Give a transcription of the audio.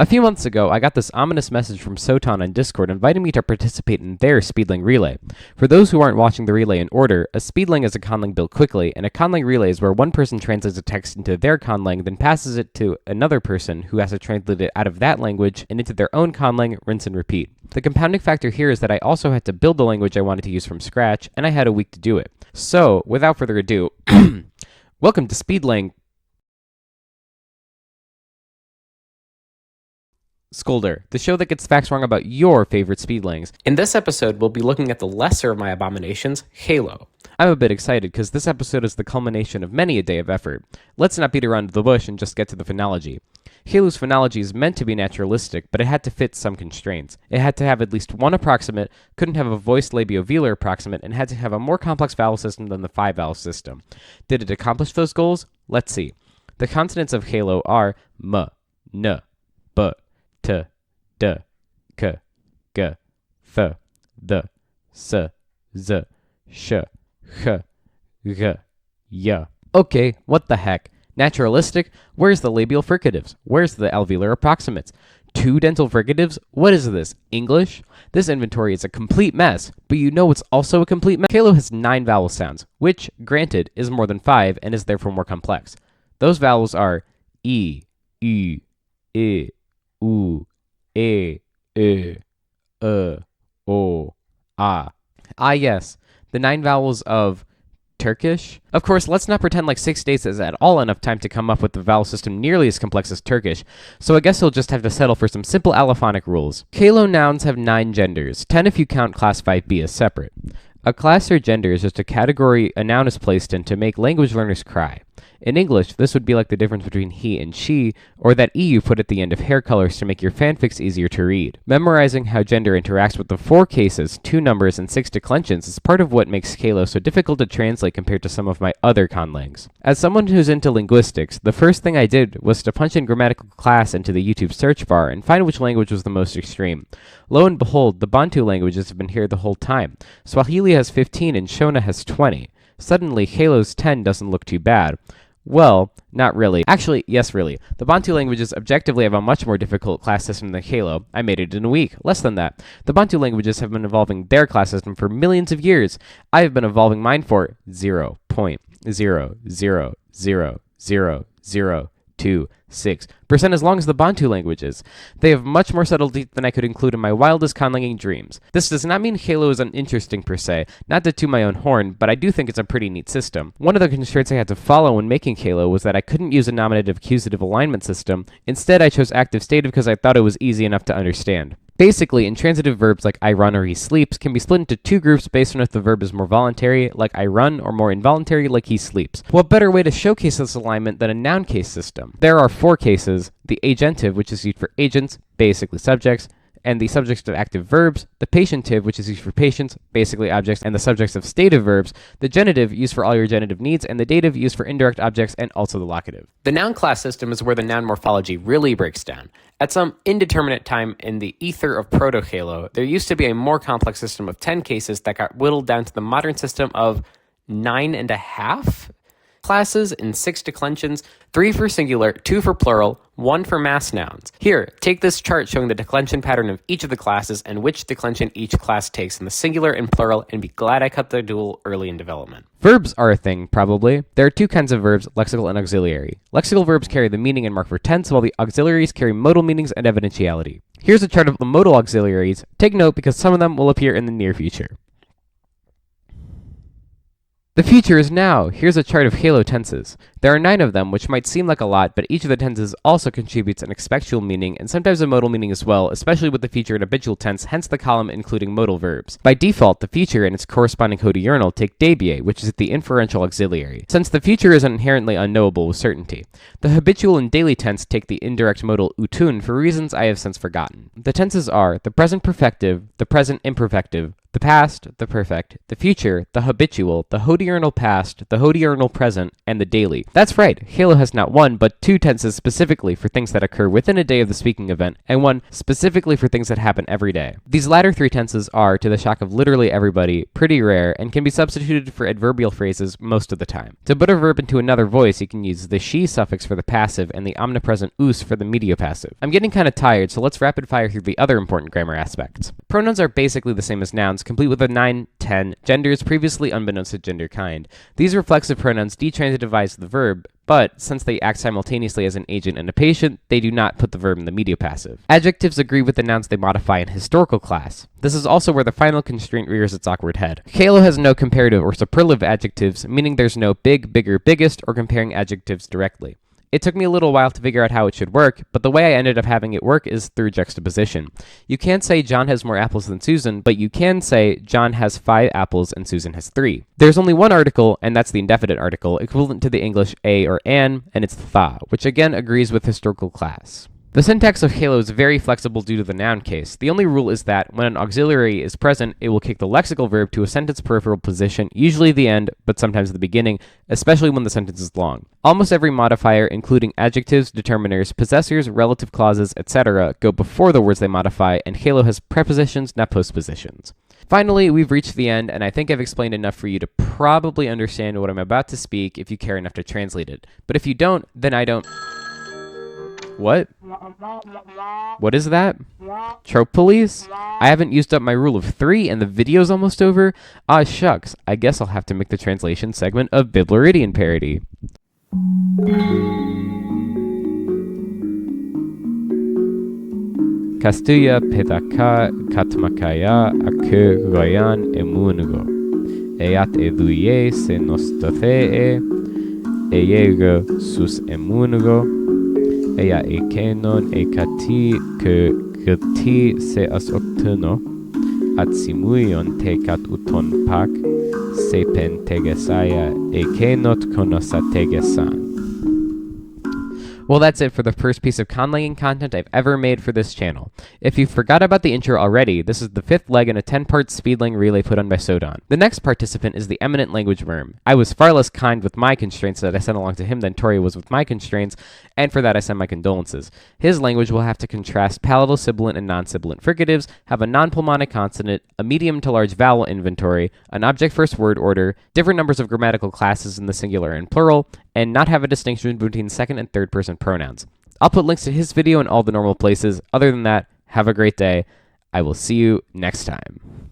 A few months ago, I got this ominous message from Soton on Discord inviting me to participate in their speedlang relay. For those who aren't watching the relay in order, a speedlang is a conlang built quickly, and a conlang relay is where one person translates a text into their conlang, then passes it to another person who has to translate it out of that language and into their own conlang, rinse and repeat. The compounding factor here is that I also had to build the language I wanted to use from scratch, and I had a week to do it. So, without further ado, welcome to speedlang Scolder, the show that gets facts wrong about your favorite speedlangs. In this episode, we'll be looking at the lesser of my abominations, Halo. I'm a bit excited because this episode is the culmination of many a day of effort. Let's not beat around the bush and just get to the phonology. Halo's phonology is meant to be naturalistic, but it had to fit some constraints. It had to have at least one approximant, couldn't have a voiced labiovelar approximant, and had to have a more complex vowel system than the 5-vowel system. Did it accomplish those goals? Let's see. The consonants of Halo are m, n, b, t, d, k, g, th, th, s, z, sh, h, g, y. Okay, what the heck? Naturalistic? Where's the labial fricatives? Where's the alveolar approximates? 2 dental fricatives? What is this? English? This inventory is a complete mess, but you know it's also a complete mess. Halo has 9 vowel sounds, which, granted, is more than 5 and is therefore more complex. Those vowels are e, u, I, u, e, o, a. Ah, yes, the 9 vowels of Turkish? Of course, let's not pretend like 6 days is at all enough time to come up with the vowel system nearly as complex as Turkish, so I guess you'll just have to settle for some simple allophonic rules. Halo nouns have 9 genders, 10 if you count class 5b as separate. A class or gender is just a category a noun is placed in to make language learners cry. In English, this would be like the difference between he and she, or that E you put at the end of hair colors to make your fanfics easier to read. Memorizing how gender interacts with the 4 cases, 2 numbers, and 6 declensions is part of what makes Halo so difficult to translate compared to some of my other conlangs. As someone who's into linguistics, the first thing I did was to punch in grammatical class into the YouTube search bar and find which language was the most extreme. Lo and behold, the Bantu languages have been here the whole time. Swahili has 15 and Shona has 20. Suddenly, Halo's 10 doesn't look too bad. Well, not really. Actually, yes, really. The Bantu languages objectively have a much more difficult class system than Halo. I made it in a week. Less than that. The Bantu languages have been evolving their class system for millions of years. I have been evolving mine for 0.0000026% as long as the Bantu languages. They have much more subtlety than I could include in my wildest conlanging dreams. This does not mean Halo is uninteresting per se, not to toot my own horn, but I do think it's a pretty neat system. One of the constraints I had to follow when making Halo was that I couldn't use a nominative-accusative alignment system. Instead, I chose active-stative because I thought it was easy enough to understand. Basically, intransitive verbs like I run or he sleeps can be split into 2 groups based on if the verb is more voluntary, like I run, or more involuntary, like he sleeps. What better way to showcase this alignment than a noun case system? There are 4 cases: the agentive, which is used for agents, basically subjects, and the subjects of active verbs, the patientive, which is used for patients, basically objects, and the subjects of stative verbs, the genitive, used for all your genitive needs, and the dative, used for indirect objects, and also the locative. The noun class system is where the noun morphology really breaks down. At some indeterminate time in the ether of Proto-Halo, there used to be a more complex system of 10 cases that got whittled down to the modern system of 9.5 classes in 6 declensions, 3 for singular, 2 for plural, 1 for mass nouns. Here, take this chart showing the declension pattern of each of the classes and which declension each class takes in the singular and plural, and be glad I cut the duel early in development. Verbs are a thing, probably. There are 2 kinds of verbs, lexical and auxiliary. Lexical verbs carry the meaning and mark for tense, while the auxiliaries carry modal meanings and evidentiality. Here's a chart of the modal auxiliaries. Take note because some of them will appear in the near future. The future is now. Here's a chart of Halo tenses. There are 9 of them, which might seem like a lot, but each of the tenses also contributes an expectual meaning and sometimes a modal meaning as well, especially with the future and habitual tense, hence the column including modal verbs. By default, the future and its corresponding hodiurnal take debier, which is the inferential auxiliary, since the future is inherently unknowable with certainty. The habitual and daily tense take the indirect modal utun for reasons I have since forgotten. The tenses are the present perfective, the present imperfective, the past, the perfect, the future, the habitual, the hodiurnal past, the hodiurnal present, and the daily. That's right, Halo has not one, but two tenses specifically for things that occur within a day of the speaking event, and one specifically for things that happen every day. These latter three tenses are, to the shock of literally everybody, pretty rare, and can be substituted for adverbial phrases most of the time. To put a verb into another voice, you can use the she suffix for the passive and the omnipresent us for the medial passive. I'm getting kind of tired, so let's rapid fire through the other important grammar aspects. Pronouns are basically the same as nouns, complete with the 9, 10 genders previously unbeknownst to gender kind. These reflexive pronouns detransitivize the verb, but since they act simultaneously as an agent and a patient, they do not put the verb in the medial passive. Adjectives agree with the nouns they modify in historical class. This is also where the final constraint rears its awkward head. Halo has no comparative or superlative adjectives, meaning there's no big, bigger, biggest, or comparing adjectives directly. It took me a little while to figure out how it should work, but the way I ended up having it work is through juxtaposition. You can't say John has more apples than Susan, but you can say John has 5 apples and Susan has 3. There's only one article, and that's the indefinite article, equivalent to the English a or an, and it's the, which again agrees with historical class. The syntax of Halo is very flexible due to the noun case. The only rule is that when an auxiliary is present, it will kick the lexical verb to a sentence peripheral position, usually the end, but sometimes the beginning, especially when the sentence is long. Almost every modifier, including adjectives, determiners, possessors, relative clauses, etc., go before the words they modify, and Halo has prepositions, not postpositions. Finally, we've reached the end, and I think I've explained enough for you to probably understand what I'm about to speak if you care enough to translate it. But if you don't, then I don't... What? What is that? Trope police? I haven't used up my rule of 3 and the video's almost over? Ah, shucks. I guess I'll have to make the translation segment a Bibloridian parody. Kastuya pedaka katmakaya akö goyan emunugo. Eat eduye se nostathee eyego sus emunugo. Eia ekenon ekati kati se as octono at simuion tekat uton pak sepen tegesaya ekenot konosategesan. Well, that's it for the first piece of conlanging content I've ever made for this channel. If you forgot about the intro already, this is the 5th leg in a 10-part speedlang relay put on by Soton. The next participant is the eminent language worm. I was far less kind with my constraints that I sent along to him than Tori was with my constraints, and for that I send my condolences. His language will have to contrast palatal sibilant and non-sibilant fricatives, have a non-pulmonic consonant, a medium to large vowel inventory, an object first word order, different numbers of grammatical classes in the singular and plural, and not have a distinction between second and third person pronouns. I'll put links to his video in all the normal places. Other than that, have a great day. I will see you next time.